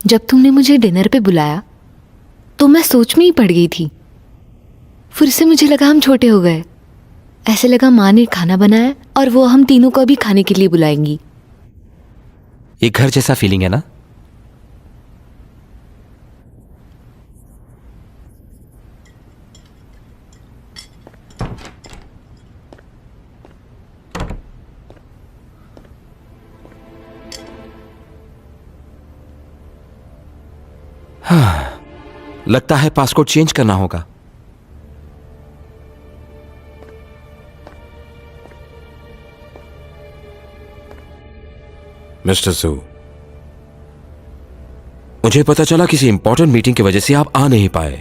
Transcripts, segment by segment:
जब तुमने मुझे डिनर पे बुलाया तो मैं सोच में ही पड़ गई थी। फिर से मुझे लगा हम छोटे हो गए। ऐसे लगा माँ ने खाना बनाया और वो हम तीनों को भी खाने के लिए बुलाएंगी। ये घर जैसा फीलिंग है ना? हाँ, लगता है पासपोर्ट चेंज करना होगा। मिस्टर जू, मुझे पता चला किसी इंपॉर्टेंट मीटिंग की वजह से आप आ नहीं पाए।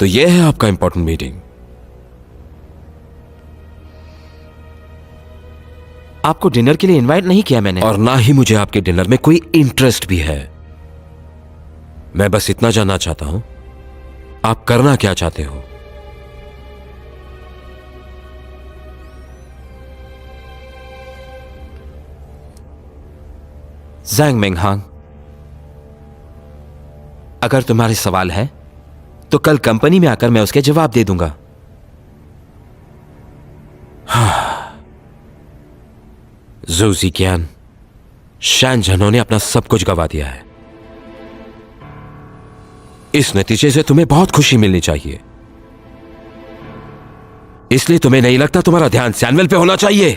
तो यह है आपका इंपॉर्टेंट मीटिंग। आपको डिनर के लिए इनवाइट नहीं किया मैंने। और ना ही मुझे आपके डिनर में कोई इंटरेस्ट भी है। मैं बस इतना जानना चाहता हूं, आप करना क्या चाहते हो? ज़ैंग मिंगहांग, अगर तुम्हारे सवाल है तो कल कंपनी में आकर मैं उसके जवाब दे दूंगा। जू ज़िकियान, शैन झनो ने अपना सब कुछ गंवा दिया है। इस नतीजे से तुम्हें बहुत खुशी मिलनी चाहिए। इसलिए तुम्हें नहीं लगता तुम्हारा ध्यान सैमुअल पे होना चाहिए?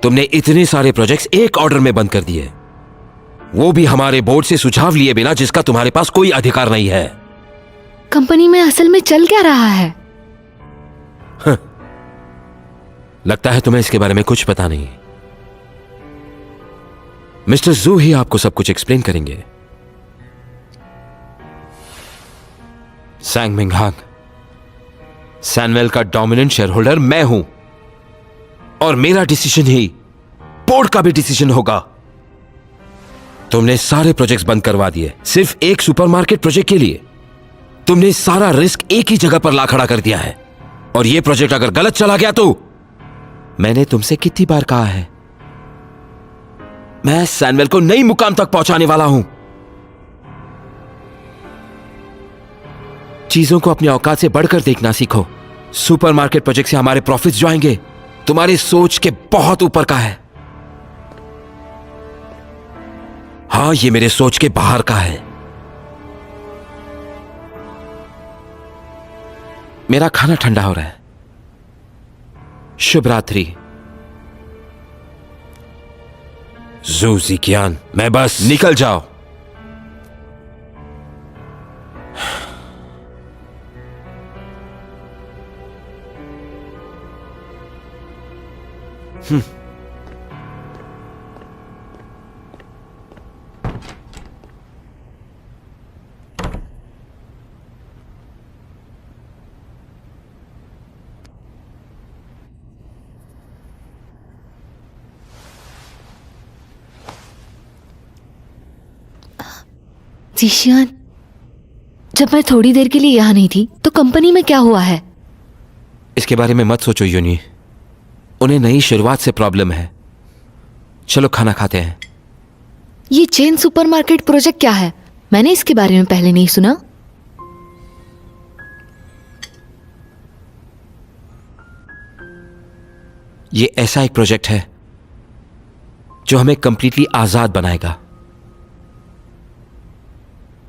तुमने इतने सारे प्रोजेक्ट्स एक ऑर्डर में बंद कर दिए, वो भी हमारे बोर्ड से सुझाव लिए बिना, जिसका तुम्हारे पास कोई अधिकार नहीं है। कंपनी में असल में चल क्या रहा है? लगता है तुम्हें इसके बारे में कुछ पता नहीं। मिस्टर जू ही आपको सब कुछ एक्सप्लेन करेंगे। ज़ैंग मिंगहांग, सैमुअल का डोमिनेंट शेयर होल्डर मैं हूं और मेरा डिसीजन ही बोर्ड का भी डिसीजन होगा। तुमने सारे प्रोजेक्ट्स बंद करवा दिए सिर्फ एक सुपरमार्केट प्रोजेक्ट के लिए। तुमने सारा रिस्क एक ही जगह पर ला खड़ा कर दिया है, और यह प्रोजेक्ट अगर गलत चला गया तो? मैंने तुमसे कितनी बार कहा है, मैं सैमुअल को नई मुकाम तक पहुंचाने वाला हूं। चीजों को अपनी औकात से बढ़कर देखना सीखो। सुपरमार्केट प्रोजेक्ट से हमारे प्रॉफिट्स जो आएंगे तुम्हारी सोच के बहुत ऊपर का है। हां, ये मेरे सोच के बाहर का है। मेरा खाना ठंडा हो रहा है। शुभ रात्रि। जू ज़िकियान, मैं बस निकल जाओ। जीशियान, जब मैं थोड़ी देर के लिए यहाँ नहीं थी तो कंपनी में क्या हुआ है? इसके बारे में मत सोचो यूनी, उन्हें नई शुरुआत से प्रॉब्लम है। चलो खाना खाते हैं। ये चेन सुपरमार्केट प्रोजेक्ट क्या है? मैंने इसके बारे में पहले नहीं सुना। ये ऐसा एक प्रोजेक्ट है जो हमें कंप्लीटली आजाद बनाएगा।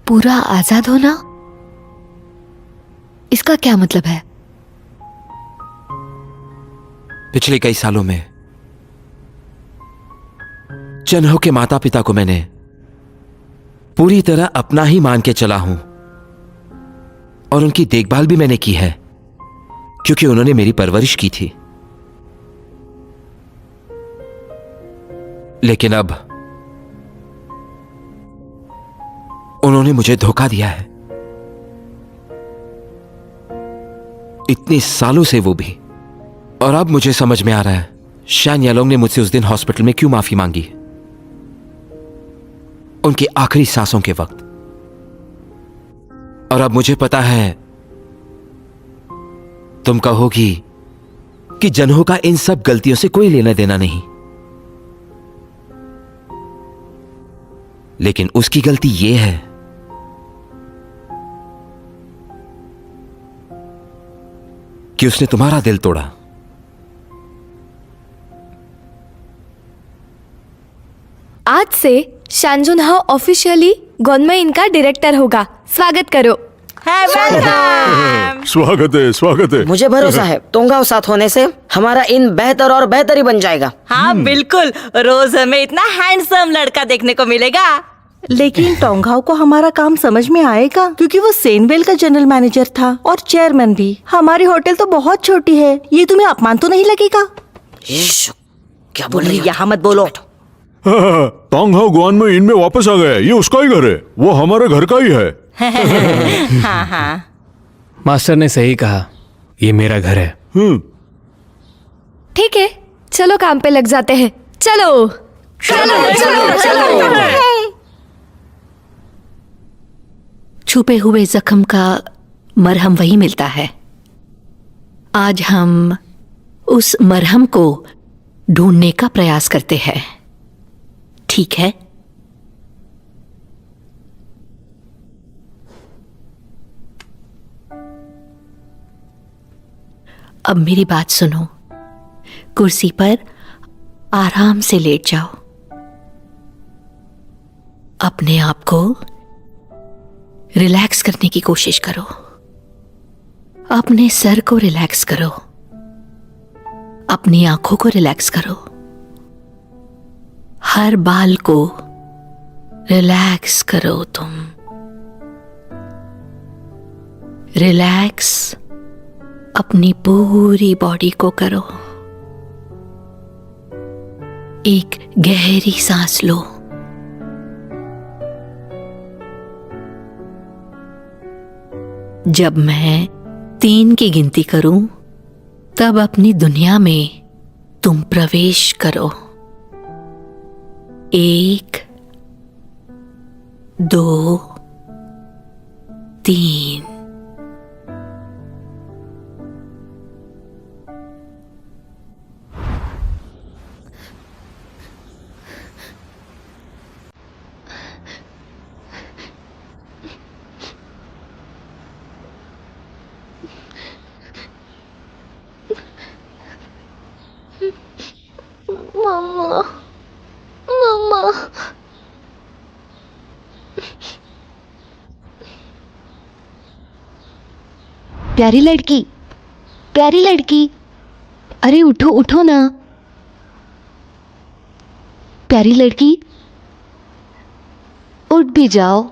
पूरा आजाद होना? इसका क्या मतलब है? पिछले कई सालों में चन्हो के माता पिता को मैंने पूरी तरह अपना ही मान के चला हूं, और उनकी देखभाल भी मैंने की है क्योंकि उन्होंने मेरी परवरिश की थी। लेकिन अब उन्होंने मुझे धोखा दिया है, इतने सालों से वो भी। और अब मुझे समझ में आ रहा है शैन यालोंग ने मुझसे उस दिन हॉस्पिटल में क्यों माफी मांगी, उनकी आखिरी सांसों के वक्त। और अब मुझे पता है तुम कहोगी कि जनहो का इन सब गलतियों से कोई लेना देना नहीं, लेकिन उसकी गलती ये है कि उसने तुम्हारा दिल तोड़ा। आज से शानजुन हाओ ऑफिशियली गॉनमय इनका डायरेक्टर होगा। स्वागत करो। स्वागत है। मुझे भरोसा है तोंगाओ साथ होने से हमारा इन बेहतर और बेहतर ही बन जाएगा। हाँ बिल्कुल, रोज हमें इतना हैंडसम लड़का देखने को मिलेगा। लेकिन टोंगाओ को हमारा काम समझ में आएगा, क्योंकि वो सेनवेल का जनरल मैनेजर था और चेयरमैन भी। हमारी होटल तो बहुत छोटी है, ये तुम्हें अपमान तो नहीं लगेगा? क्या बोल रही हो? यहाँ मत बोलो। टोंगाओ गुआन में इनमें वापस आ गया। ये उसका ही घर है, वो हमारे घर का ही है। हाँ हाँ, मास्टर ने सही कहा, ये मेरा घर है। ठीक है, चलो काम पे लग जाते हैं। चलो चलो चलो चलो। छुपे हुए जख्म का मरहम वही मिलता है। आज हम उस मरहम को ढूंढने का प्रयास करते हैं, ठीक है? अब मेरी बात सुनो। कुर्सी पर आराम से लेट जाओ। अपने आप को रिलैक्स करने की कोशिश करो। अपने सर को रिलैक्स करो। अपनी आंखों को रिलैक्स करो। हर बाल को रिलैक्स करो। तुम रिलैक्स अपनी पूरी बॉडी को करो। एक गहरी सांस लो। जब मैं 3 की गिनती करूं, तब अपनी दुनिया में तुम प्रवेश करो। 1 2 3। मम्मा मम्मा। प्यारी लड़की, प्यारी लड़की, अरे उठो उठो ना। प्यारी लड़की, उठ भी जाओ।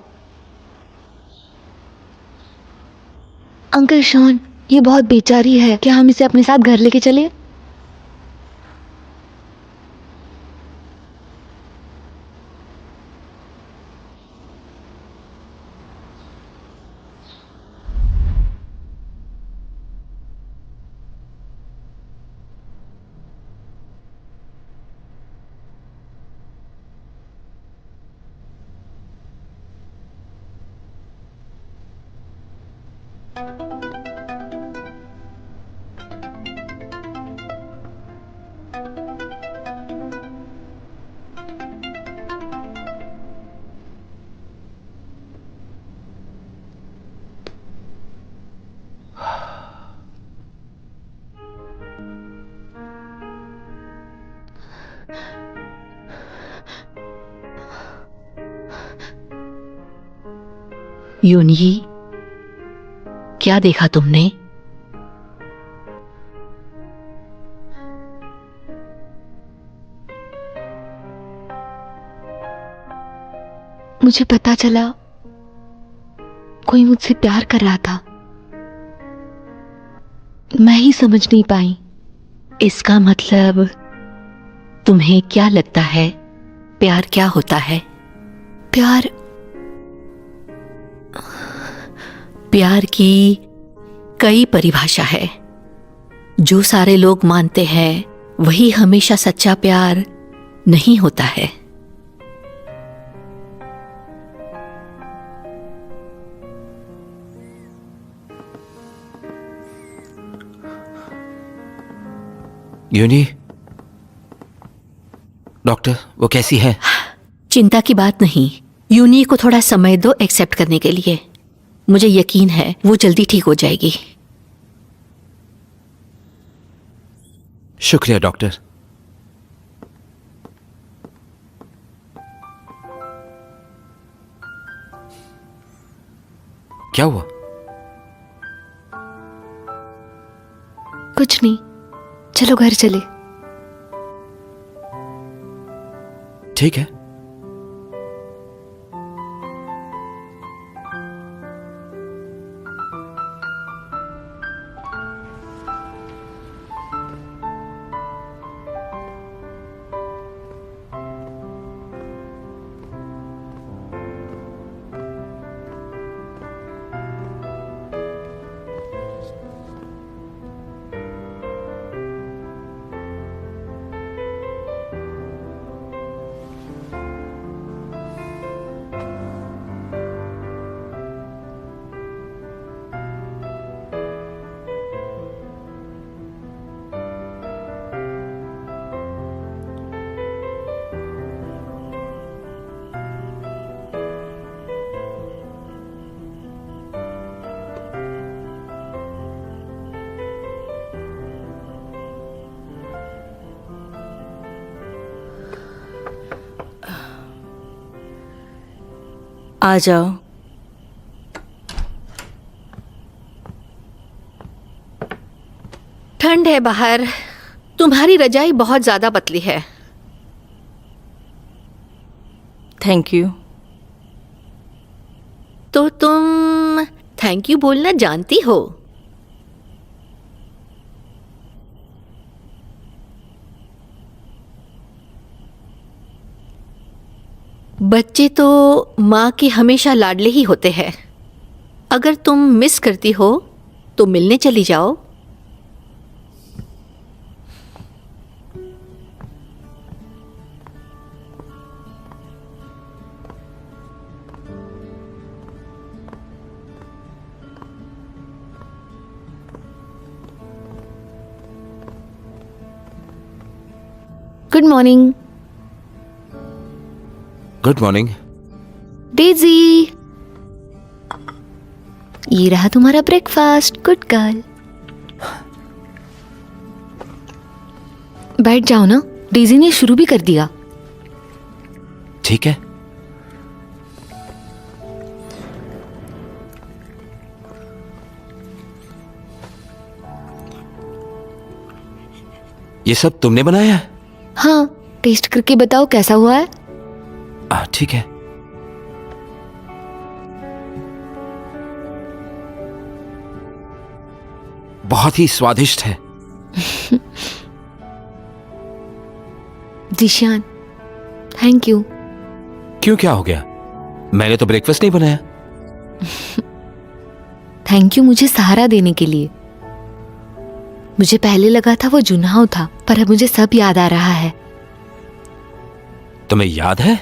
अंकल शॉन, ये बहुत बेचारी है, क्या हम इसे अपने साथ घर लेके चले? यूनी, क्या देखा तुमने? मुझे पता चला कोई मुझसे प्यार कर रहा था। मैं ही समझ नहीं पाई। इसका मतलब तुम्हें क्या लगता है प्यार क्या होता है? प्यार की कई परिभाषा है। जो सारे लोग मानते हैं वही हमेशा सच्चा प्यार नहीं होता है। यूनी, डॉक्टर वो कैसी है? चिंता की बात नहीं, यूनी को थोड़ा समय दो एक्सेप्ट करने के लिए। मुझे यकीन है वो जल्दी ठीक हो जाएगी। शुक्रिया डॉक्टर। क्या हुआ? कुछ नहीं, चलो घर चले। ठीक है। आ जाओ। ठंड है बाहर, तुम्हारी रजाई बहुत ज्यादा पतली है। Thank you. तो तुम थैंक यू बोलना जानती हो? बच्चे तो माँ के हमेशा लाडले ही होते हैं। अगर तुम मिस करती हो तो मिलने चली जाओ। Good morning good morning. Daisy, ये रहा तुम्हारा ब्रेकफास्ट। Good girl. बैठ जाओ ना, डेजी ने शुरू भी कर दिया। ठीक है। ये सब तुमने बनाया है? हाँ, टेस्ट करके बताओ कैसा हुआ है। ठीक है। बहुत ही स्वादिष्ट है। Zeeshan, thank you. क्यों, क्या हो गया? मैंने तो ब्रेकफास्ट नहीं बनाया। थैंक यू मुझे सहारा देने के लिए। मुझे पहले लगा था वो जुनाव था, पर अब मुझे सब याद आ रहा है। तुम्हें याद है?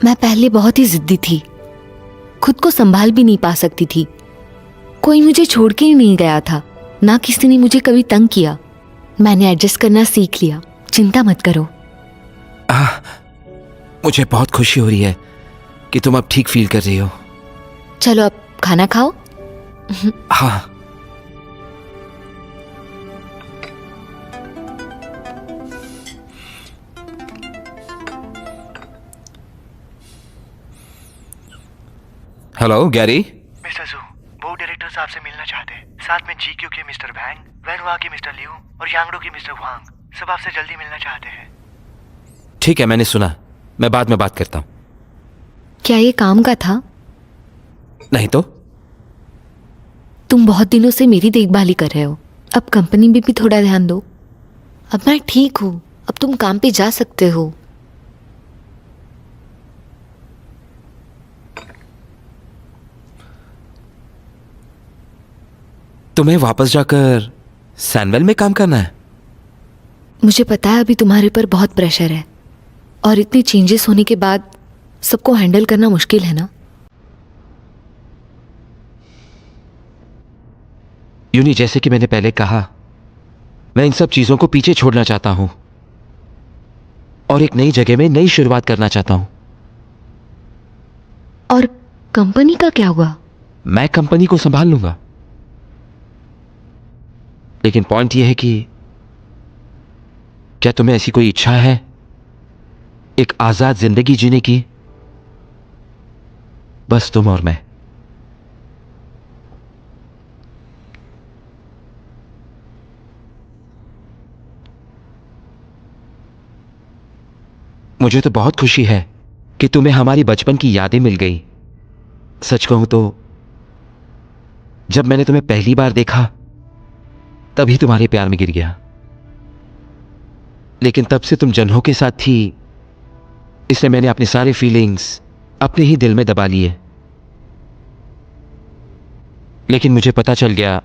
मैं पहले बहुत ही जिद्दी थी, खुद को संभाल भी नहीं पा सकती थी। कोई मुझे छोड़ के ही नहीं गया था, ना किसी ने मुझे कभी तंग किया। मैंने एडजस्ट करना सीख लिया, चिंता मत करो। मुझे बहुत खुशी हो रही है कि तुम अब ठीक फील कर रही हो। चलो अब खाना खाओ। हाँ। Hello Gary. मिस्टर जू, बोर्ड डायरेक्टर साहब से मिलना चाहते हैं। साथ में जीक्यू के मिस्टर वैंग, वैनवा के मिस्टर लियू और यांगडो के मिस्टर वांग, सब आपसे जल्दी मिलना चाहते हैं। ठीक है, मैंने सुना। मैं बाद में बात करता हूँ। क्या ये काम का था? नहीं तो। तुम बहुत दिनों से मेरी देखभाल ही कर रहे हो, अब कंपनी में भी थोड़ा ध्यान दो। अब मैं ठीक हूँ, अब तुम काम पे जा सकते हो। तुम्हें वापस जाकर सैनवेल में काम करना है? मुझे पता है अभी तुम्हारे पर बहुत प्रेशर है, और इतने चेंजेस होने के बाद सबको हैंडल करना मुश्किल है ना। यूनी, जैसे कि मैंने पहले कहा, मैं इन सब चीजों को पीछे छोड़ना चाहता हूं। और एक नई जगह में नई शुरुआत करना चाहता हूं। और कंपनी का क्या हुआ? मैं कंपनी को संभाल लूंगा, लेकिन पॉइंट यह है कि क्या तुम्हें ऐसी कोई इच्छा है एक आजाद जिंदगी जीने की? बस तुम और मैं। मुझे तो बहुत खुशी है कि तुम्हें हमारी बचपन की यादें मिल गई। सच कहूं तो जब मैंने तुम्हें पहली बार देखा तभी तुम्हारे प्यार में गिर गया, लेकिन तब से तुम जन्हों के साथ थी, इसलिए मैंने अपने सारे फीलिंग्स अपने ही दिल में दबा लिए। लेकिन मुझे पता चल गया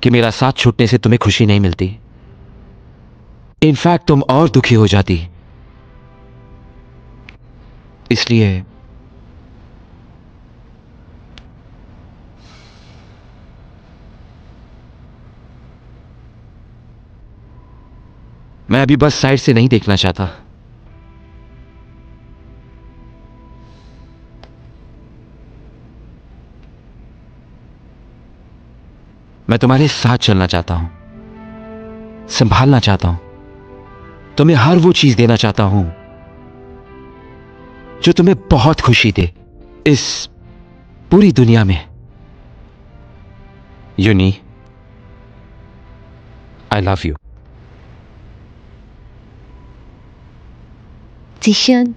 कि मेरा साथ छूटने से तुम्हें खुशी नहीं मिलती। इनफैक्ट तुम और दुखी हो जाती। इसलिए मैं अभी बस साइड से नहीं देखना चाहता। मैं तुम्हारे साथ चलना चाहता हूं, संभालना चाहता हूं, तुम्हें हर वो चीज देना चाहता हूं जो तुम्हें बहुत खुशी दे इस पूरी दुनिया में। Yuni, I love you. Zeeshan,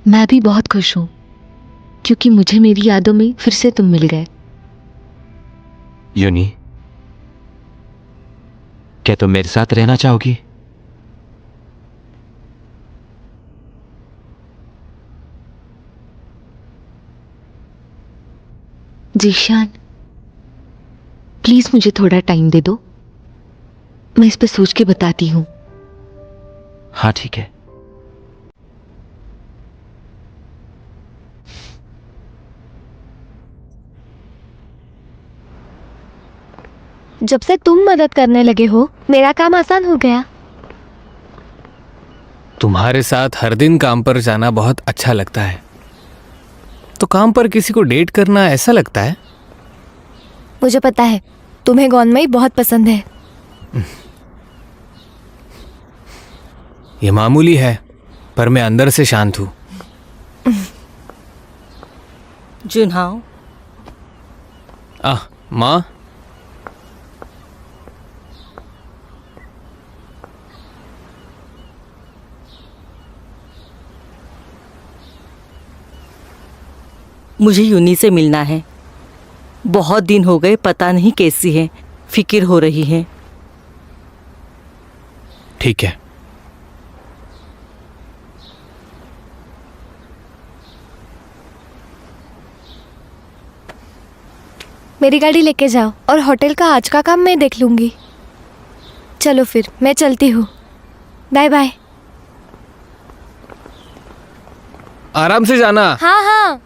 मैं भी बहुत खुश हूं क्योंकि मुझे मेरी यादों में फिर से तुम मिल गए। यूनी, क्या तुम मेरे साथ रहना चाहोगी? जीशान, प्लीज मुझे थोड़ा टाइम दे दो, मैं इस पर सोच के बताती हूं। हाँ ठीक है। जब से तुम मदद करने लगे हो मेरा काम आसान हो गया। तुम्हारे साथ हर दिन काम पर जाना बहुत अच्छा लगता है, तो काम पर किसी को डेट करना ऐसा लगता है? मुझे पता है तुम्हें गौनमई बहुत पसंद है। ये मामूली है, पर मैं अंदर से शांत हूं। जुनहाओ, माँ, मुझे यूनी से मिलना है। बहुत दिन हो गए, पता नहीं कैसी है, फिक्र हो रही है। ठीक है। मेरी गाड़ी लेके जाओ और होटल का आज का काम मैं देख लूंगी। चलो फिर मैं चलती हूँ। Bye bye. आराम से जाना। हाँ हाँ।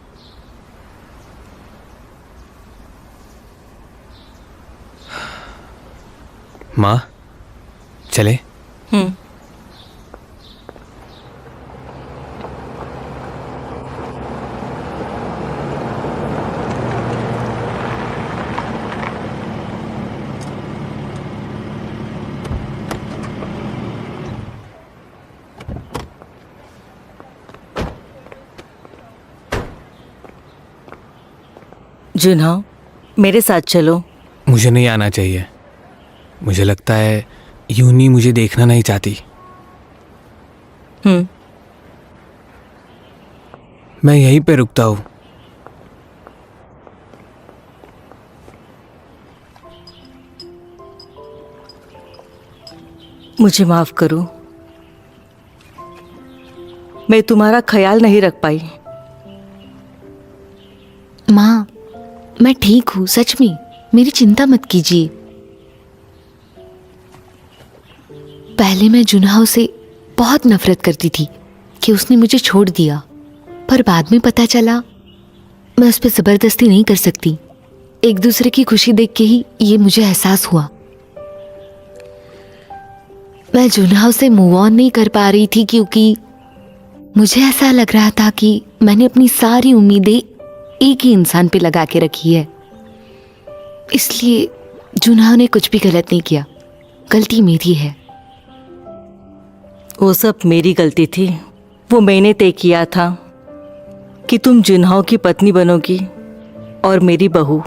माँ, चले? जुनहाओ, मेरे साथ चलो। मुझे नहीं आना चाहिए। मुझे लगता है यूनी मुझे देखना नहीं चाहती। मैं यहीं पे रुकता हूँ। मुझे माफ करो, मैं तुम्हारा ख्याल नहीं रख पाई। माँ, मैं ठीक हूँ, सच में, मेरी चिंता मत कीजिए। पहले मैं जुनहाओ से बहुत नफरत करती थी कि उसने मुझे छोड़ दिया, पर बाद में पता चला मैं उस पर जबरदस्ती नहीं कर सकती। एक दूसरे की खुशी देख के ही ये मुझे एहसास हुआ। मैं जुनहाव से मूव ऑन नहीं कर पा रही थी क्योंकि मुझे ऐसा लग रहा था कि मैंने अपनी सारी उम्मीदें एक ही इंसान पे लगा के रखी है। इसलिए जुनहाव ने कुछ भी गलत नहीं किया, गलती मेरी है। वो सब मेरी गलती थी। वो मैंने तय किया था कि तुम जुनहाव की पत्नी बनोगी और मेरी बहू।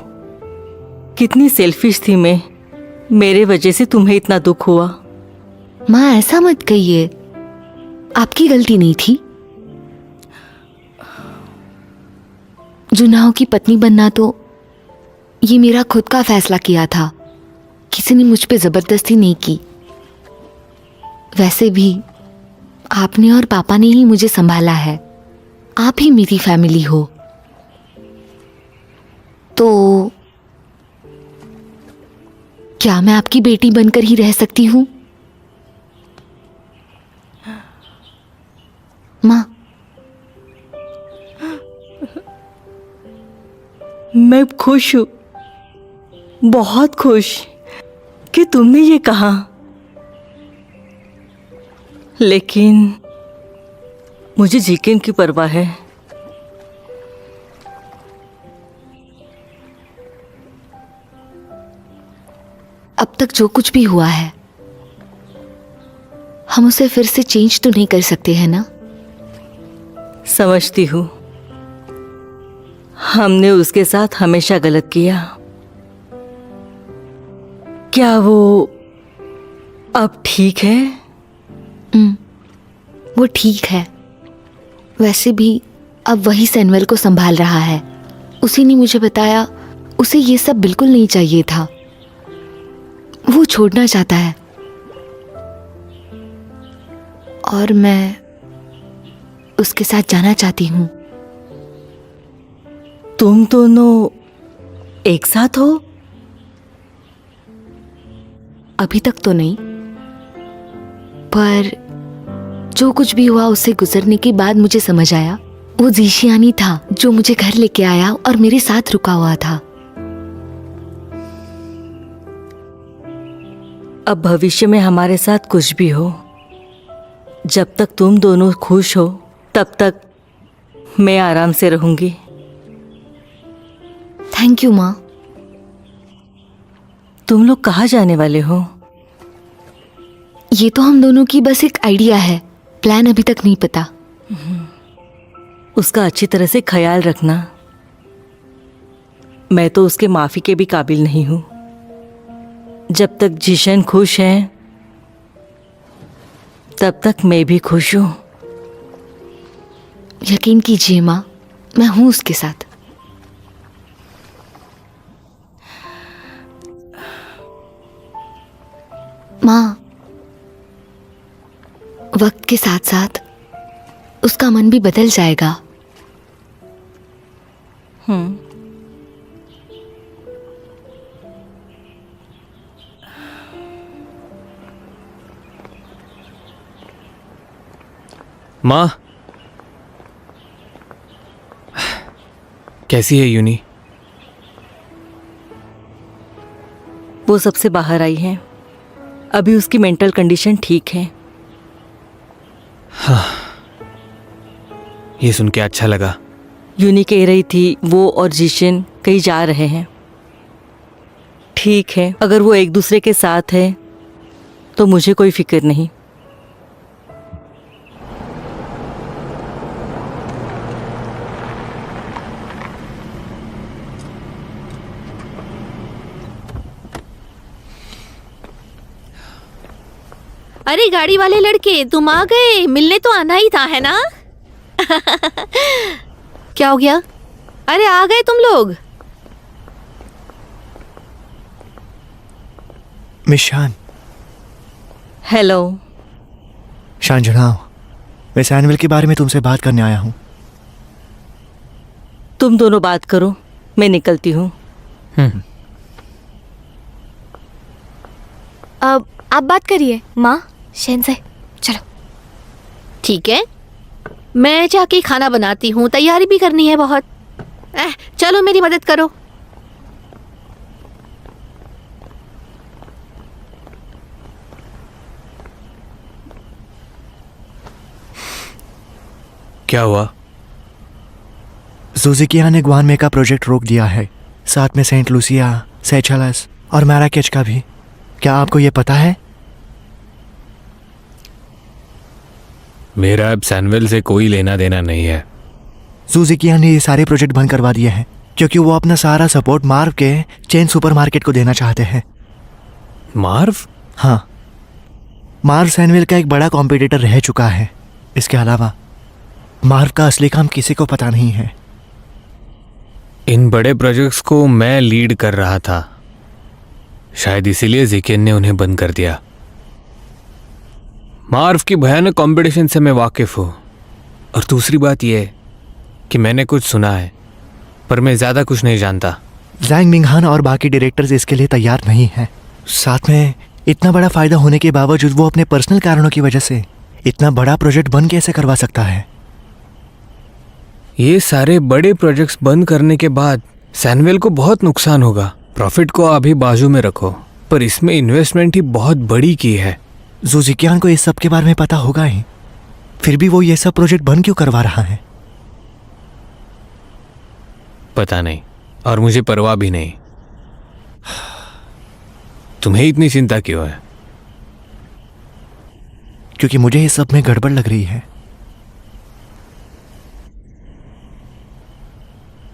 कितनी सेल्फिश थी मैं, मेरे वजह से तुम्हें इतना दुख हुआ। माँ ऐसा मत कहिए, आपकी गलती नहीं थी। जुनहाव की पत्नी बनना तो ये मेरा खुद का फैसला किया था, किसी ने मुझ पे जबरदस्ती नहीं की। वैसे भी आपने और पापा ने ही मुझे संभाला है, आप ही मेरी फैमिली हो। तो क्या मैं आपकी बेटी बनकर ही रह सकती हूँ? माँ, मैं खुश हूँ, बहुत खुश कि तुमने ये कहा। लेकिन मुझे जीकेन की परवाह है। अब तक जो कुछ भी हुआ है हम उसे फिर से चेंज तो नहीं कर सकते हैं ना? समझती हूँ, हमने उसके साथ हमेशा गलत किया। क्या वो अब ठीक है? वो ठीक है। वैसे भी अब वही सैनवेल को संभाल रहा है। उसी ने मुझे बताया उसे ये सब बिल्कुल नहीं चाहिए था, वो छोड़ना चाहता है। और मैं उसके साथ जाना चाहती हूँ। तुम दोनों एक साथ हो? अभी तक तो नहीं, पर जो कुछ भी हुआ उससे गुजरने के बाद मुझे समझ आया वो जीशियानी था जो मुझे घर लेके आया और मेरे साथ रुका हुआ था। अब भविष्य में हमारे साथ कुछ भी हो, जब तक तुम दोनों खुश हो तब तक मैं आराम से रहूंगी। थैंक यू माँ। तुम लोग कहाँ जाने वाले हो? ये तो हम दोनों की बस एक आइडिया है, प्लान अभी तक नहीं पता। उसका अच्छी तरह से ख्याल रखना। मैं तो उसके माफी के भी काबिल नहीं हूं। जब तक जिशन खुश है तब तक मैं भी खुश हूं। यकीन कीजिए माँ, मैं हूं उसके साथ। माँ, वक्त के साथ साथ उसका मन भी बदल जाएगा। माँ, कैसी है यूनी? वो सबसे बाहर आई है। अभी उसकी मेंटल कंडीशन ठीक है। ये सुन के अच्छा लगा। यूनी कह रही थी वो और जिशन कहीं जा रहे हैं। ठीक है, अगर वो एक दूसरे के साथ है तो मुझे कोई फिक्र नहीं। अरे गाड़ी वाले लड़के, तुम आ गए। मिलने तो आना ही था, है ना? क्या हो गया? अरे आ गए तुम लोग। मिस शान। हेलो। शान जुनहाव, मैं सैनवेल के बारे में तुमसे बात करने आया हूँ। तुम दोनों बात करो, मैं निकलती हूँ। अब आप बात करिए माँ, शहन से चलो। ठीक है, मैं जाके खाना बनाती हूँ, तैयारी भी करनी है बहुत। चलो मेरी मदद करो। क्या हुआ? जुजिकिया ने ग्वानमे का प्रोजेक्ट रोक दिया है, साथ में सेंट लूसिया, सेचेलस और मैराकेच का भी। क्या आपको ये पता है? मेरा अब सैनवेल से कोई लेना देना नहीं है। जुजिकिया ने ये सारे प्रोजेक्ट बंद करवा दिए हैं क्योंकि वो अपना सारा सपोर्ट मार्व के चेन सुपरमार्केट को देना चाहते हैं। मार्व? हाँ, मार्व सैनवेल का एक बड़ा कॉम्पिटिटर रह चुका है। इसके अलावा मार्व का असली काम किसी को पता नहीं है। इन बड़े प्रोजेक्ट्स को मैं लीड कर रहा था, शायद इसीलिए जिकेन ने उन्हें बंद कर दिया। मार्व की भयानक कंपटीशन से मैं वाकिफ हूं, और दूसरी बात यह कि मैंने कुछ सुना है, पर मैं ज्यादा कुछ नहीं जानता। जैंग मिंगहान और बाकी डायरेक्टर्स इसके लिए तैयार नहीं हैं। साथ में इतना बड़ा फायदा होने के बावजूद वो अपने पर्सनल कारणों की वजह से इतना बड़ा प्रोजेक्ट बंद कैसे करवा सकता है? ये सारे बड़े प्रोजेक्ट्स बंद करने के बाद सैनवेल को बहुत नुकसान होगा। प्रॉफिट को अभी बाजू में रखो, पर इसमें इन्वेस्टमेंट ही बहुत बड़ी की है। जुजिकियान को इस सब के बारे में पता होगा ही, फिर भी वो ये सब प्रोजेक्ट बंद क्यों करवा रहा है? पता नहीं, और मुझे परवाह भी नहीं। तुम्हें इतनी चिंता क्यों है? क्योंकि मुझे इस सब में गड़बड़ लग रही है।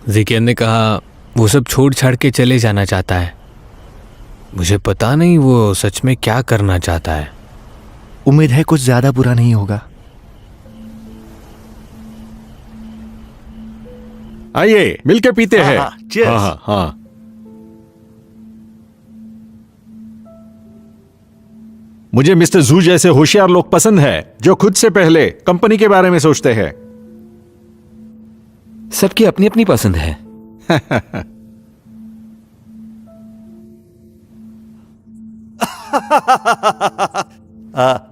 जिकेन ने कहा वो सब छोड़ छाड़ के चले जाना चाहता है। मुझे पता नहीं वो सच में क्या करना चाहता है। उम्मीद है कुछ ज्यादा बुरा नहीं होगा। आइए मिलके पीते हैं। हाँ हाँ हाँ। मुझे मिस्टर जू जैसे होशियार लोग पसंद है जो खुद से पहले कंपनी के बारे में सोचते हैं। सबकी अपनी अपनी पसंद है।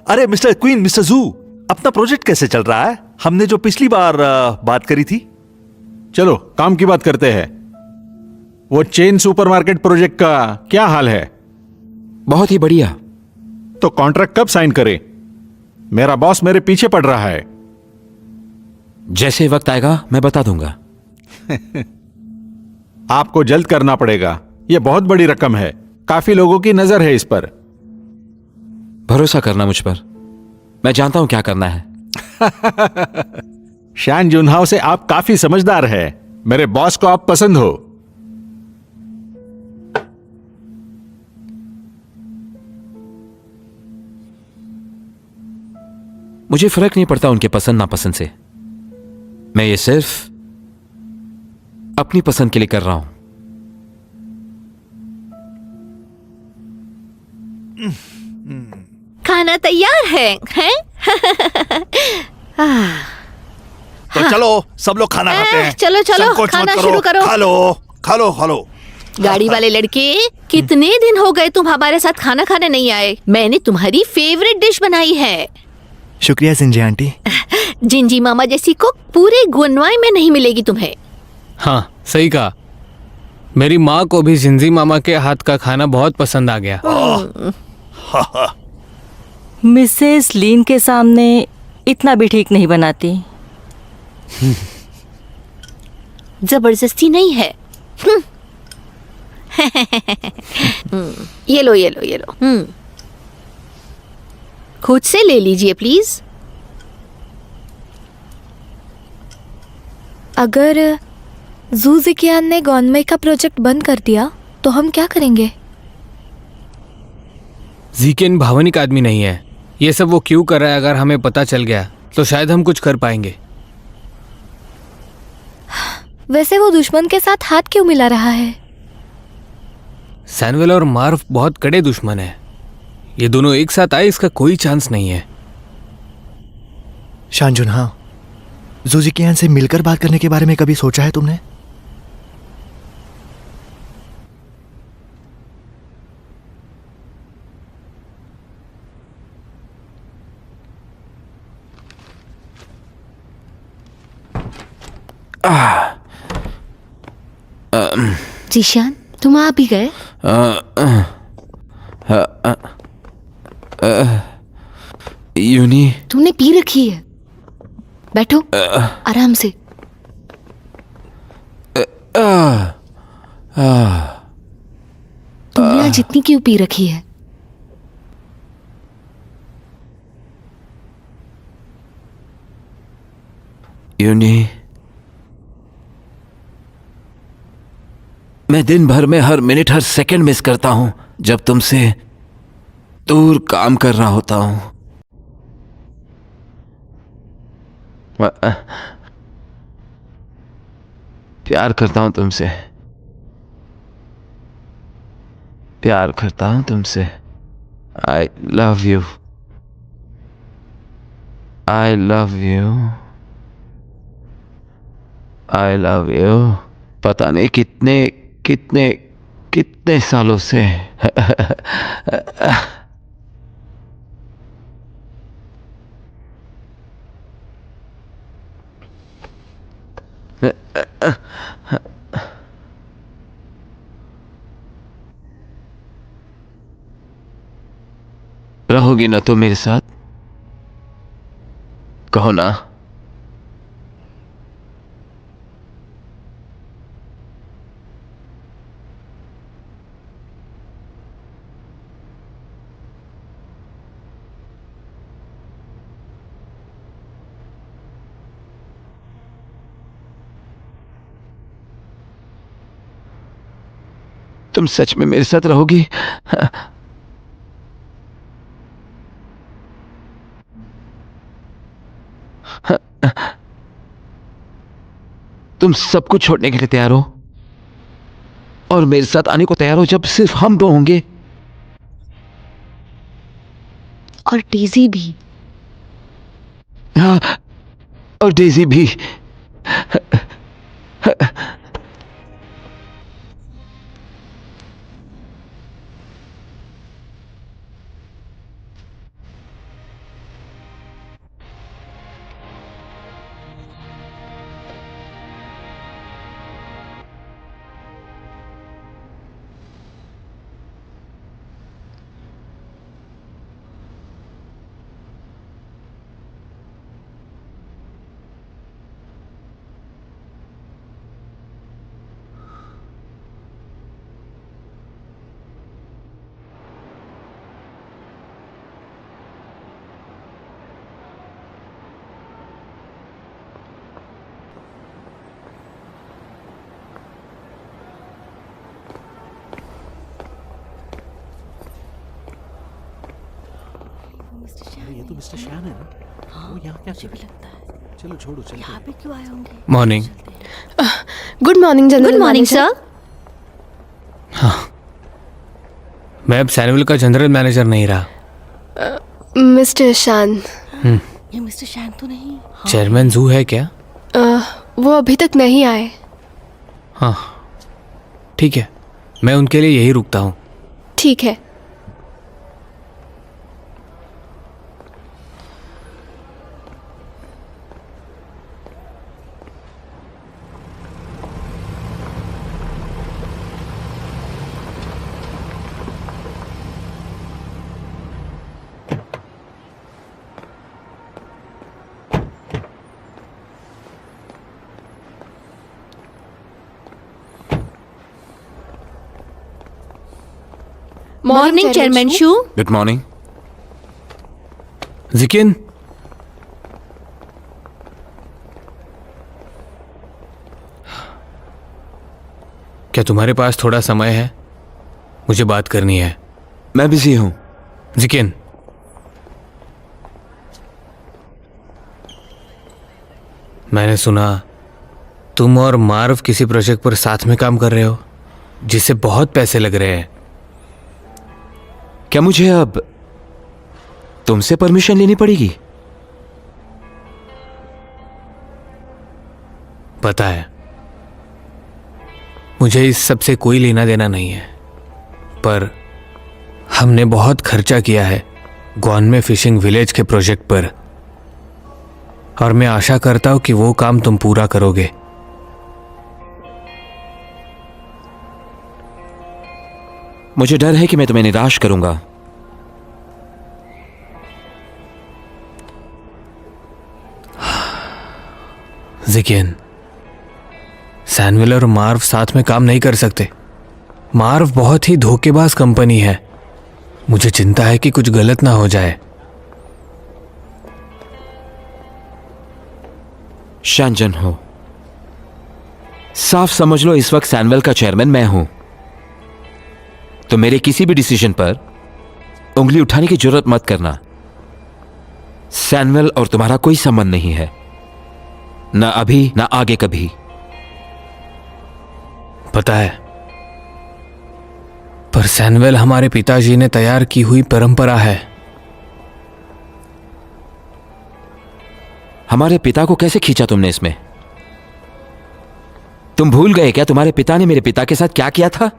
अरे मिस्टर क्वीन, मिस्टर जू, अपना प्रोजेक्ट कैसे चल रहा है? हमने जो पिछली बार बात करी थी। चलो काम की बात करते हैं। वो चेन सुपरमार्केट प्रोजेक्ट का क्या हाल है? बहुत ही बढ़िया। तो कॉन्ट्रैक्ट कब साइन करें? मेरा बॉस मेरे पीछे पड़ रहा है। जैसे वक्त आएगा मैं बता दूंगा। आपको जल्द करना पड़ेगा, यह बहुत बड़ी रकम है, काफी लोगों की नजर है इस पर। भरोसा करना मुझ पर, मैं जानता हूं क्या करना है। शान जुनहाओ से आप काफी समझदार हैं। मेरे बॉस को आप पसंद हो। मुझे फर्क नहीं पड़ता उनके पसंद नापसंद से। मैं ये सिर्फ अपनी पसंद के लिए कर रहा हूं। खाना तैयार है, हैं? तो चलो सब लोग खाना खाते हैं। चलो चलो, संकोच मत खाना शुरू करो। खा लो खा लो खा लो। गाड़ी वाले लड़के, कितने दिन हो गए तुम हमारे साथ खाना खाने नहीं आए? मैंने तुम्हारी फेवरेट डिश बनाई है। शुक्रिया सिंजे आंटी। जिंजी मामा जैसी कुक पूरे गुनवाई में नहीं मिलेगी तुम्हें। हाँ, सही कहा। मेरी माँ को भी जिंजी मामा के हाथ का खाना बहुत पसंद आ गया। मिसेस लीन के सामने इतना भी ठीक नहीं बनाती। जबरदस्ती नहीं है। ये लो ये लो ये लो। खुद से ले लीजिए प्लीज। अगर जूजिकियान ने गॉनमे का प्रोजेक्ट बंद कर दिया तो हम क्या करेंगे? जीकेन भावनिक आदमी नहीं है। ये सब वो क्यों कर रहा है अगर हमें पता चल गया तो शायद हम कुछ कर पाएंगे। वैसे वो दुश्मन के साथ हाथ क्यों मिला रहा है? सैनवेल और मार्व बहुत कड़े दुश्मन है। ये दोनों एक साथ आए इसका कोई चांस नहीं है। शान जुनहाओ, जुजिकियान से मिलकर बात करने के बारे में कभी सोचा है तुमने? जीशान, तुम आ भी गए? यूनी, तुमने पी रखी है। बैठो आराम से। तुमने आज इतनी क्यों पी रखी है? यूनी, मैं दिन भर में हर मिनट हर सेकंड मिस करता हूं जब तुमसे दूर काम कर रहा होता हूं। प्यार करता हूं तुमसे, प्यार करता हूं तुमसे। आई love you, I love you, I love you. पता नहीं कितने कितने कितने सालों से। रहोगी ना तुम मेरे साथ? कहो ना। तुम सच में मेरे साथ रहोगी? तुम सब कुछ छोड़ने के लिए तैयार हो और मेरे साथ आने को तैयार हो जब सिर्फ हम दो होंगे? और डेजी भी। हाँ, और डेजी भी। ये तो मिस्टर शान है ना? वो यहाँ क्या कर रहा है? चलो छोड़ो, चलो। यहाँ पे क्यों आए होंगे? Morning. Good morning general. Good morning sir. मैं अब सैनुअल का जनरल मैनेजर नहीं रहा। मिस्टर शान। ये मिस्टर शैन तो नहीं? चेयरमैन जू है क्या? वो अभी तक नहीं आए। हाँ ठीक है, मैं उनके लिए यही रुकता हूँ। ठीक है। मॉर्निंग चेयरमैन शू। Good morning. जिकिन, क्या तुम्हारे पास थोड़ा समय है? मुझे बात करनी है। मैं बिजी हूं। जिकिन, मैंने सुना तुम और मार्व किसी प्रोजेक्ट पर साथ में काम कर रहे हो जिससे बहुत पैसे लग रहे हैं। क्या मुझे अब तुमसे परमिशन लेनी पड़ेगी? पता है, मुझे इस सब से कोई लेना देना नहीं है, पर हमने बहुत खर्चा किया है गॉनमे फिशिंग विलेज के प्रोजेक्ट पर, और मैं आशा करता हूं कि वो काम तुम पूरा करोगे। मुझे डर है कि मैं तुम्हें निराश करूंगा। जिकियन, सैनविल और मार्व साथ में काम नहीं कर सकते। मार्व बहुत ही धोखेबाज कंपनी है। मुझे चिंता है कि कुछ गलत ना हो जाए। शानजन हो, साफ समझ लो इस वक्त सैनवेल का चेयरमैन मैं हूं, तो मेरे किसी भी डिसीजन पर उंगली उठाने की जरूरत मत करना। सैनवेल और तुम्हारा कोई संबंध नहीं है, ना अभी ना आगे कभी। पता है, पर सैनवेल हमारे पिताजी ने तैयार की हुई परंपरा है। हमारे पिता को कैसे खींचा तुमने इसमें? तुम भूल गए क्या तुम्हारे पिता ने मेरे पिता के साथ क्या किया था?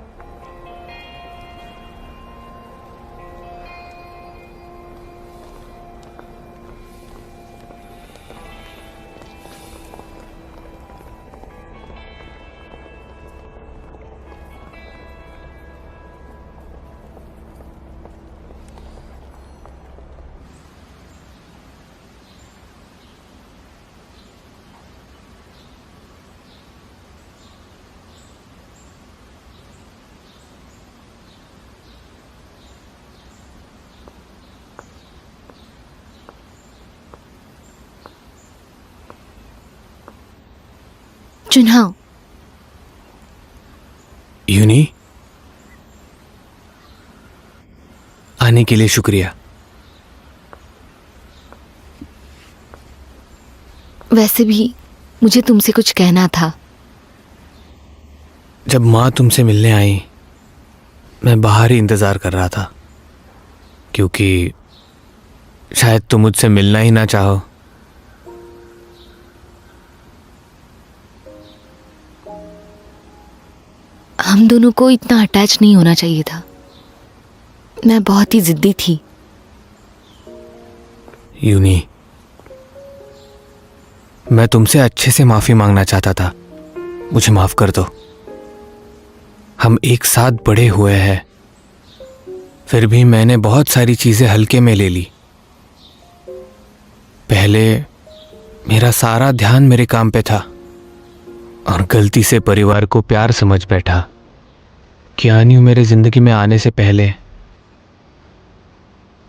चुनाव यूनी, आने के लिए शुक्रिया। वैसे भी मुझे तुमसे कुछ कहना था। जब माँ तुमसे मिलने आई, मैं बाहर ही इंतजार कर रहा था, क्योंकि शायद तुम मुझसे मिलना ही ना चाहो। हम दोनों को इतना अटैच नहीं होना चाहिए था। मैं बहुत ही जिद्दी थी। यूनी, मैं तुमसे अच्छे से माफी मांगना चाहता था। मुझे माफ कर दो। हम एक साथ बड़े हुए हैं, फिर भी मैंने बहुत सारी चीजें हल्के में ले ली। पहले मेरा सारा ध्यान मेरे काम पे था और गलती से परिवार को प्यार समझ बैठा। कियान्यू मेरे जिंदगी में आने से पहले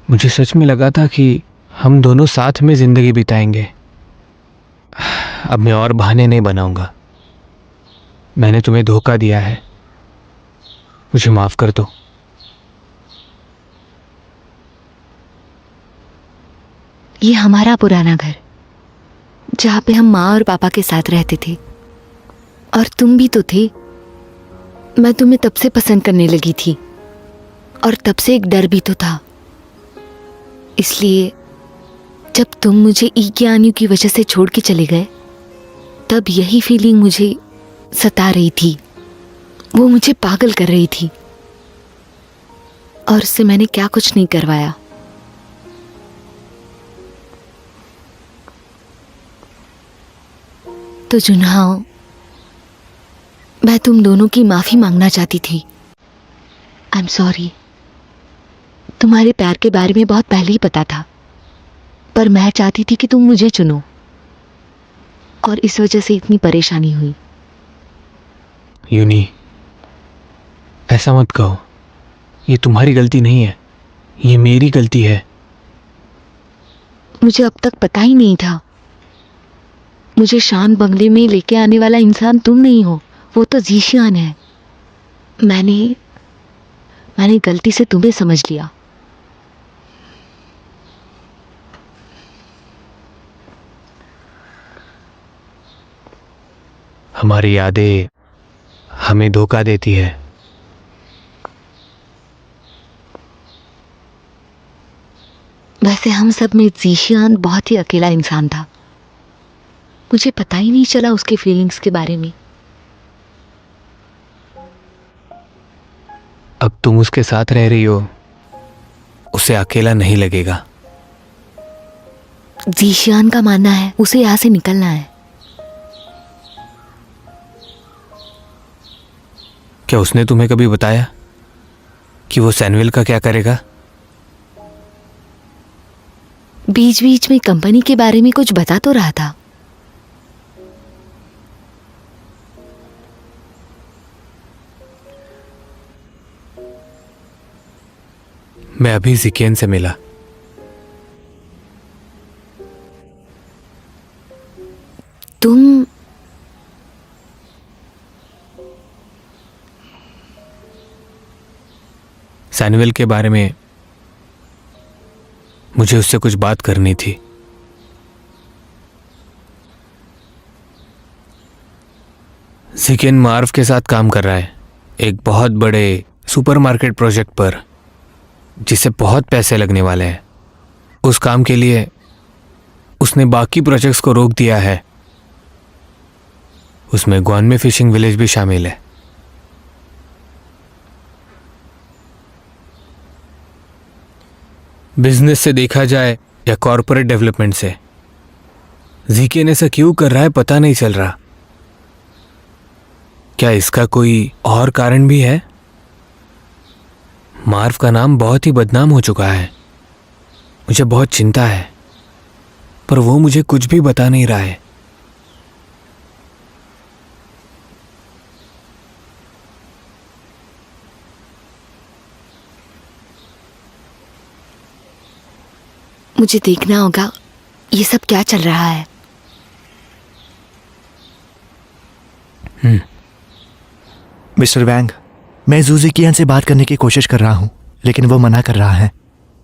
मुझे सच में लगा था कि हम दोनों साथ में जिंदगी बिताएंगे। अब मैं और बहाने नहीं बनाऊंगा। मैंने तुम्हें धोखा दिया है, मुझे माफ कर दो। ये हमारा पुराना घर, जहाँ पे हम माँ और पापा के साथ रहते थे, और तुम भी तो थे। मैं तुम्हें तब से पसंद करने लगी थी, और तब से एक डर भी तो था। इसलिए जब तुम मुझे कियान्यू की वजह से छोड़ के चले गए, तब यही फीलिंग मुझे सता रही थी। वो मुझे पागल कर रही थी, और उससे मैंने क्या कुछ नहीं करवाया। तो जुनहाओ, मैं तुम दोनों की माफी मांगना चाहती थी। I am sorry. तुम्हारे प्यार के बारे में बहुत पहले ही पता था, पर मैं चाहती थी कि तुम मुझे चुनो, और इस वजह से इतनी परेशानी हुई। यूनी, ऐसा मत कहो। ये तुम्हारी गलती नहीं है, ये मेरी गलती है। मुझे अब तक पता ही नहीं था। मुझे शान बंगले में लेके आने वाला इंसान तुम नहीं हो, वो तो जीशियान है। मैंने गलती से तुम्हें समझ लिया। हमारी यादें हमें धोखा देती है। वैसे हम सब में जीशियान बहुत ही अकेला इंसान था। मुझे पता ही नहीं चला उसके फीलिंग्स के बारे में। अब तुम उसके साथ रह रही हो, उसे अकेला नहीं लगेगा। जीशियान का मानना है उसे यहाँ से निकलना है। क्या उसने तुम्हें कभी बताया कि वो सैनविल का क्या करेगा? बीच बीच में कंपनी के बारे में कुछ बता तो रहा था, मैं अभी जिकेन से मिला। तुम सैनुअल के बारे में मुझे उससे कुछ बात करनी थी। जिकेन मार्व के साथ काम कर रहा है एक बहुत बड़े सुपरमार्केट प्रोजेक्ट पर, जिसे बहुत पैसे लगने वाले हैं। उस काम के लिए उसने बाकी प्रोजेक्ट्स को रोक दिया है। उसमें ग्वानमे फिशिंग विलेज भी शामिल है। बिजनेस से देखा जाए या कॉरपोरेट डेवलपमेंट से, जीकेन ऐसा क्यों कर रहा है पता नहीं चल रहा। क्या इसका कोई और कारण भी है? मार्व का नाम बहुत ही बदनाम हो चुका है। मुझे बहुत चिंता है, पर वो मुझे कुछ भी बता नहीं रहा है। मुझे देखना होगा ये सब क्या चल रहा है। मिस्टर वैंग, मैं ज़ूज़िकियान से बात करने की कोशिश कर रहा हूँ, लेकिन वो मना कर रहा है।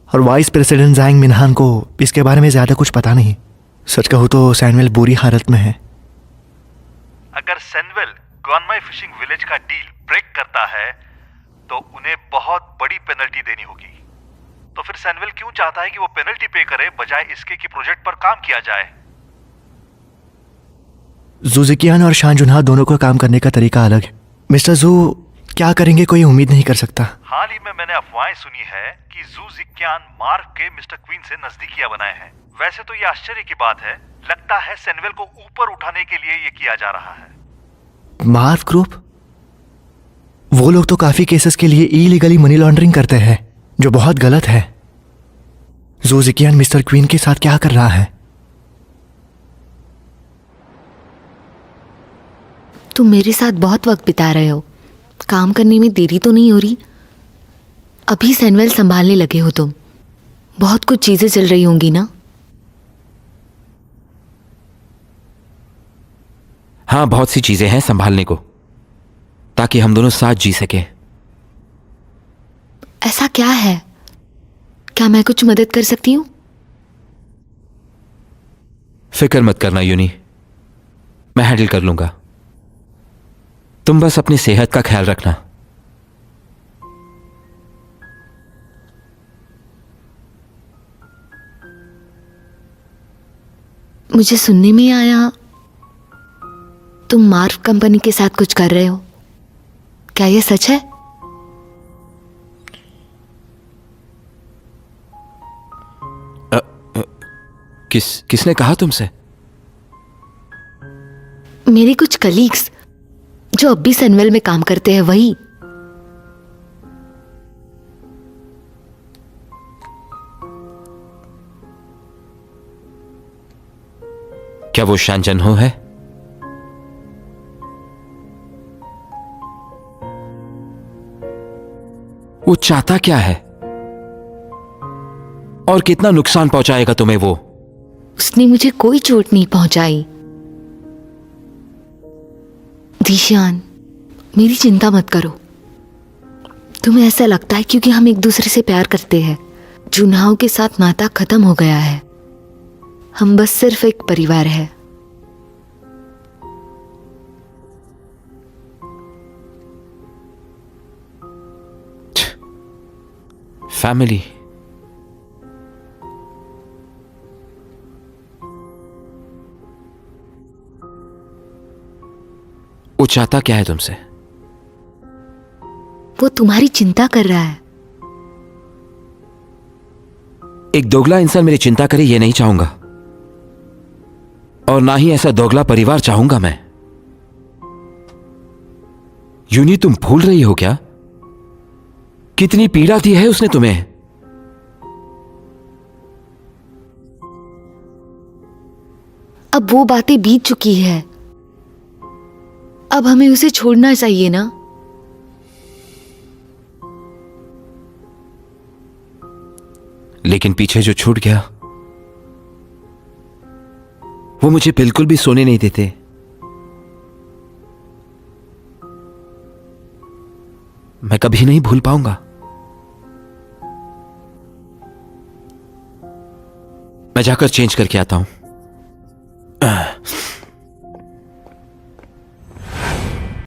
और वाइस प्रेसिडेंट ज़ैंग मिनहान को इसके बारे में ज़्यादा कुछ पता नहीं। सच कहूँ तो सैमुअल बुरी हालत में है। अगर सैमुअल ग्वानमे फिशिंग विलेज का डील ब्रेक करता है तो उन्हें बहुत बड़ी पेनल्टी देनी होगी। तो फिर सैमुअल क्यों चाहता है कि वो पेनल्टी पे करे बजाय इसके कि प्रोजेक्ट पर काम किया जाए? ज़ूज़िकियान और शानजुनहा दोनों को काम करने का तरीका अलग है। मिस्टर जू क्या करेंगे कोई उम्मीद नहीं कर सकता। हाल ही में मैंने अफवाहें सुनी है कि ज़ूज़िकियान मार्व के मिस्टर क्वीन से नजदीकियां बनाए हैं। वैसे तो ये आश्चर्य की बात है, लगता है सैमुअल को ऊपर उठाने के लिए ये किया जा रहा है। मार्व ग्रुप? वो लोग तो काफी केसेस के लिए इलीगली मनी लॉन्ड्रिंग करते हैं, जो बहुत गलत है। ज़ूज़िकियान मिस्टर क्वीन के साथ क्या कर रहा है? तुम मेरे साथ बहुत वक्त बिता रहे हो, काम करने में देरी तो नहीं हो रही? अभी सैमुअल संभालने लगे हो तुम, बहुत कुछ चीजें चल रही होंगी ना? हाँ, बहुत सी चीजें हैं संभालने को, ताकि हम दोनों साथ जी सकें। ऐसा क्या है? क्या मैं कुछ मदद कर सकती हूँ? फिक्र मत करना यूनी, मैं हैंडल कर लूंगा। तुम बस अपनी सेहत का ख्याल रखना। मुझे सुनने में आया तुम मार्व कंपनी के साथ कुछ कर रहे हो, क्या ये सच है? किसने कहा तुमसे? मेरे कुछ कलीग्स जो अब भी सैमुअल में काम करते हैं, वही। क्या वो शानजनहो है? वो चाहता क्या है और कितना नुकसान पहुंचाएगा तुम्हें वो? उसने मुझे कोई चोट नहीं पहुंचाई। दीशान, मेरी चिंता मत करो। तुम्हें ऐसा लगता है क्योंकि हम एक दूसरे से प्यार करते हैं। जुनहाओ के साथ नाता खत्म हो गया है, हम बस सिर्फ एक परिवार है। फैमिली। वो चाहता क्या है तुमसे? वो तुम्हारी चिंता कर रहा है। एक दोगला इंसान मेरी चिंता करे ये नहीं चाहूंगा, और ना ही ऐसा दोगला परिवार चाहूंगा मैं। यूनी, तुम भूल रही हो क्या कितनी पीड़ा दी है उसने तुम्हें? अब वो बातें बीत चुकी है, अब हमें उसे छोड़ना चाहिए ना। लेकिन पीछे जो छूट गया वो मुझे बिल्कुल भी सोने नहीं देते। मैं कभी नहीं भूल पाऊंगा। मैं जाकर चेंज करके आता हूं।